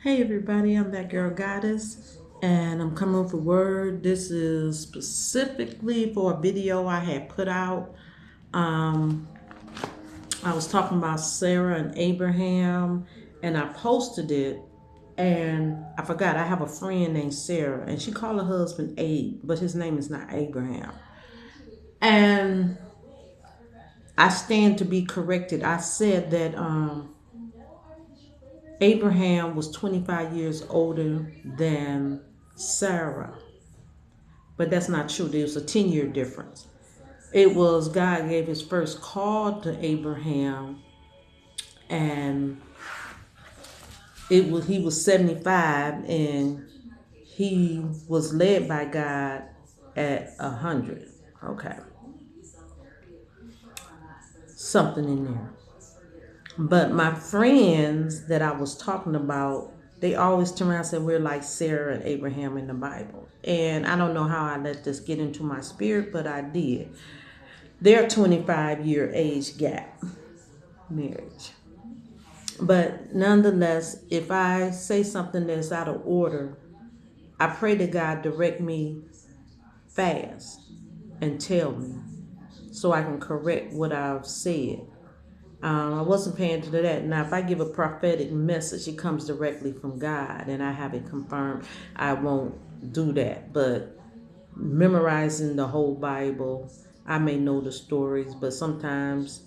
Hey everybody, I'm that girl Goddess, and I'm coming with a word. This is specifically for a video I had put out. Um, I was talking about Sarah and Abraham, and I posted it, and I forgot I have a friend named Sarah, and she called her husband Abe, but his name is not Abraham. And I stand to be corrected. I said that Abraham was 25 years older than Sarah. But that's not true. There's a 10-year difference. It was God gave his first call to Abraham, and he was 75, and he was led by God at 100. Okay, something in there. But my friends that I was talking about, they always turn around and say we're like Sarah and Abraham in the Bible. And I don't know how I let this get into my spirit, but I did. They're 25-year age gap marriage. But nonetheless, if I say something that's out of order, I pray that God direct me fast and tell me so I can correct what I've said. I wasn't paying attention to that. Now, if I give a prophetic message, it comes directly from God and I have it confirmed, I won't do that. But memorizing the whole Bible, I may know the stories, but sometimes,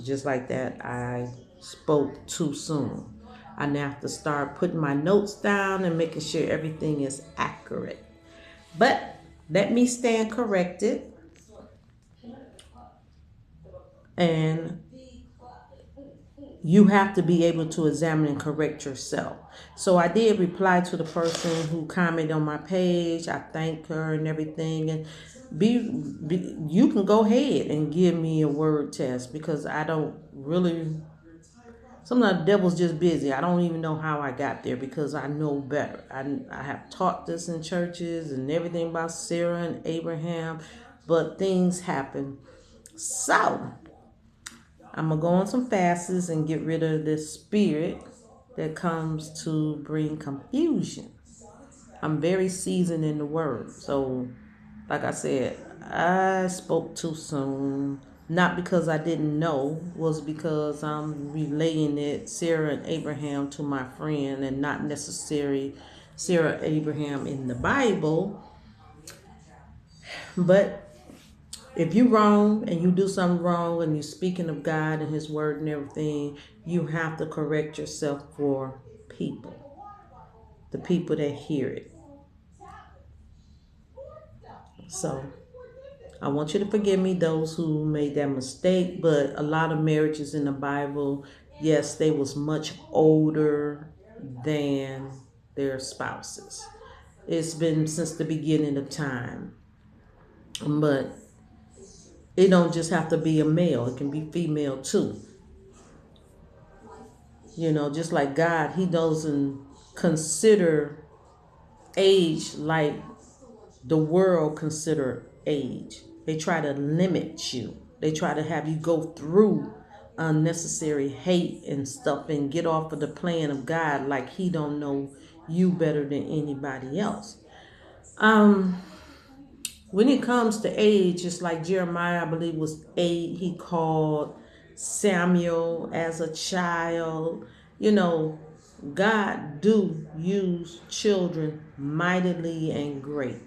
just like that, I spoke too soon. I now have to start putting my notes down and making sure everything is accurate. But let me stand corrected, and you have to be able to examine and correct yourself. So I did reply to the person who commented on my page. I thanked her and everything. And you can go ahead and give me a word test because I don't really. Sometimes the devil's just busy. I don't even know how I got there because I know better. I have taught this in churches and everything about Sarah and Abraham, but things happen. So I'm going to go on some fasts and get rid of this spirit that comes to bring confusion. I'm very seasoned in the word. So, like I said, I spoke too soon. Not because I didn't know, was because I'm relaying it, Sarah and Abraham, to my friend, and not necessarily Sarah Abraham in the Bible. But if you wrong and you do something wrong and you're speaking of God and his word and everything, you have to correct yourself for people, the people that hear it. So I want you to forgive me, those who made that mistake, but a lot of marriages in the Bible, yes, they was much older than their spouses. It's been since the beginning of time. But it don't just have to be a male, it can be female too. Just like God, he doesn't consider age like the world consider age. They try to limit you. They try to have you go through unnecessary hate and stuff and get off of the plan of God like he don't know you better than anybody else. Um, when it comes to age, it's like Jeremiah, I believe, was 8. He called Samuel as a child. You know, God do use children mightily and great.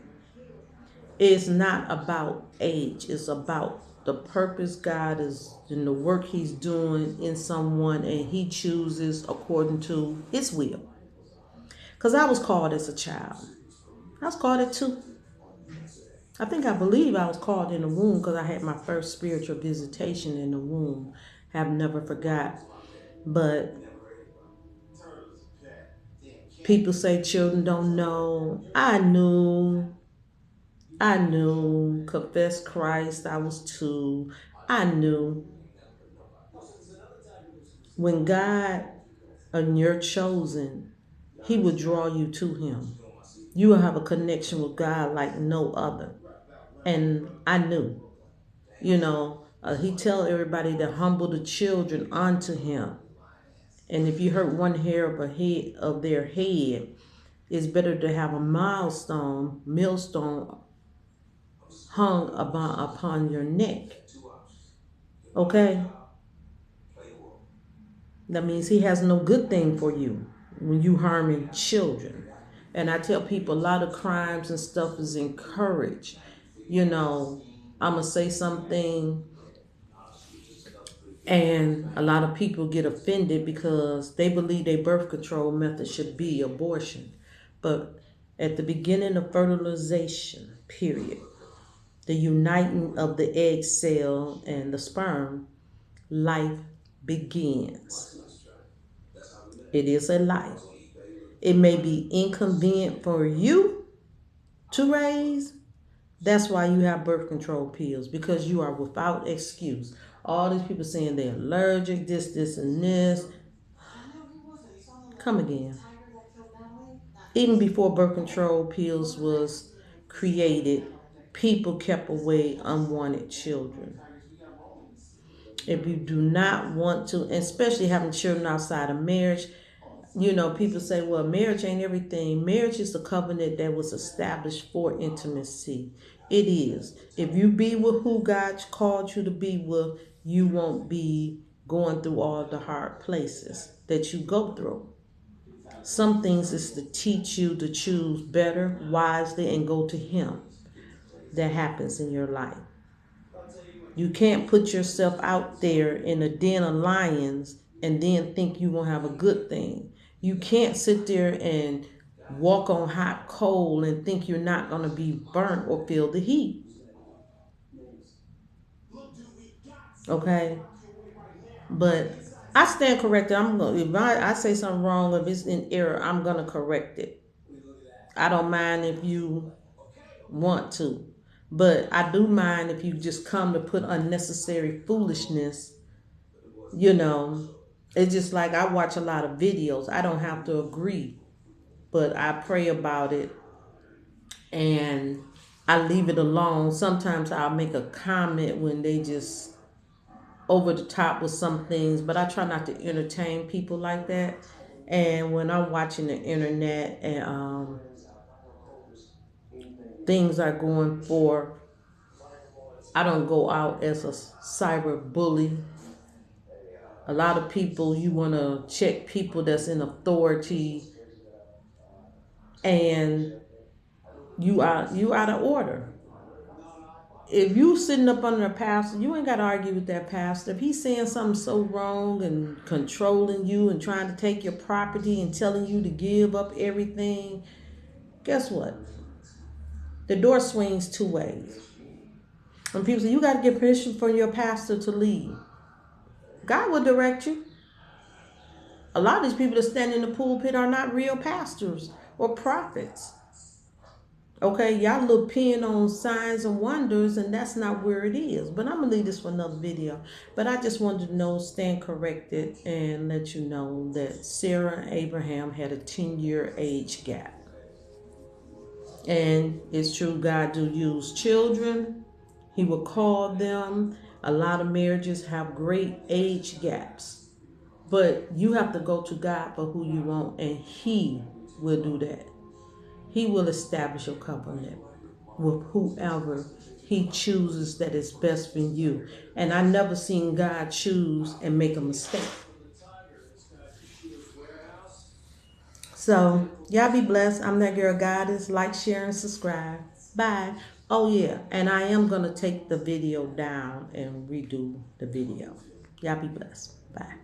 It's not about age. It's about the purpose God is in the work he's doing in someone, and he chooses according to his will. Because I was called as a child. I was called at 2. I believe I was called in the womb because I had my first spiritual visitation in the womb. Have never forgot. But people say children don't know. I knew, confessed Christ. I was 2. I knew when God and you're chosen, he will draw you to him. You will have a connection with God like no other. And I knew, he tell everybody to humble the children unto him. And if you hurt one hair of their head, it's better to have a millstone hung upon your neck. Okay? That means he has no good thing for you when you harming children. And I tell people a lot of crimes and stuff is encouraged. You know, I'm going to say something and a lot of people get offended because they believe their birth control method should be abortion. But at the beginning of fertilization, period, the uniting of the egg cell and the sperm, life begins. It is a life. It may be inconvenient for you to raise. That's why you have birth control pills, because you are without excuse. All these people saying they're allergic, this, and this. Come again. Even before birth control pills was created, people kept away unwanted children. If you do not want to, especially having children outside of marriage, you know, people say, well, marriage ain't everything. Marriage is a covenant that was established for intimacy. It is. If you be with who God called you to be with, you won't be going through all the hard places that you go through. Some things is to teach you to choose better, wisely, and go to Him. That happens in your life. You can't put yourself out there in a den of lions and then think you won't have a good thing. You can't sit there and walk on hot coal and think you're not going to be burnt or feel the heat. Okay? But I stand corrected. If I say something wrong, if it's in error, I'm going to correct it. I don't mind if you want to. But I do mind if you just come to put unnecessary foolishness, you know. It's just like I watch a lot of videos. I don't have to agree, but I pray about it and I leave it alone. Sometimes I'll make a comment when they just over the top with some things, but I try not to entertain people like that. And when I'm watching the internet and things are going for, I don't go out as a cyber bully. A lot of people, you want to check people that's in authority, and you out of order. If you sitting up under a pastor, you ain't got to argue with that pastor. If he's saying something so wrong and controlling you and trying to take your property and telling you to give up everything, guess what? The door swings two ways. When people say you got to get permission from your pastor to leave, God will direct you. A lot of these people that stand in the pulpit are not real pastors or prophets. Okay, y'all look peeing on signs and wonders, and that's not where it is. But I'm going to leave this for another video. But I just wanted to know, stand corrected, and let you know that Sarah and Abraham had a 10-year age gap. And it's true, God do use children. He will call them. A lot of marriages have great age gaps. But you have to go to God for who you want, and He will do that. He will establish your covenant with whoever He chooses that is best for you. And I never seen God choose and make a mistake. So, y'all be blessed. I'm that girl Goddess. Like, share, and subscribe. Bye. Oh, yeah. And I am going to take the video down and redo the video. Y'all be blessed. Bye.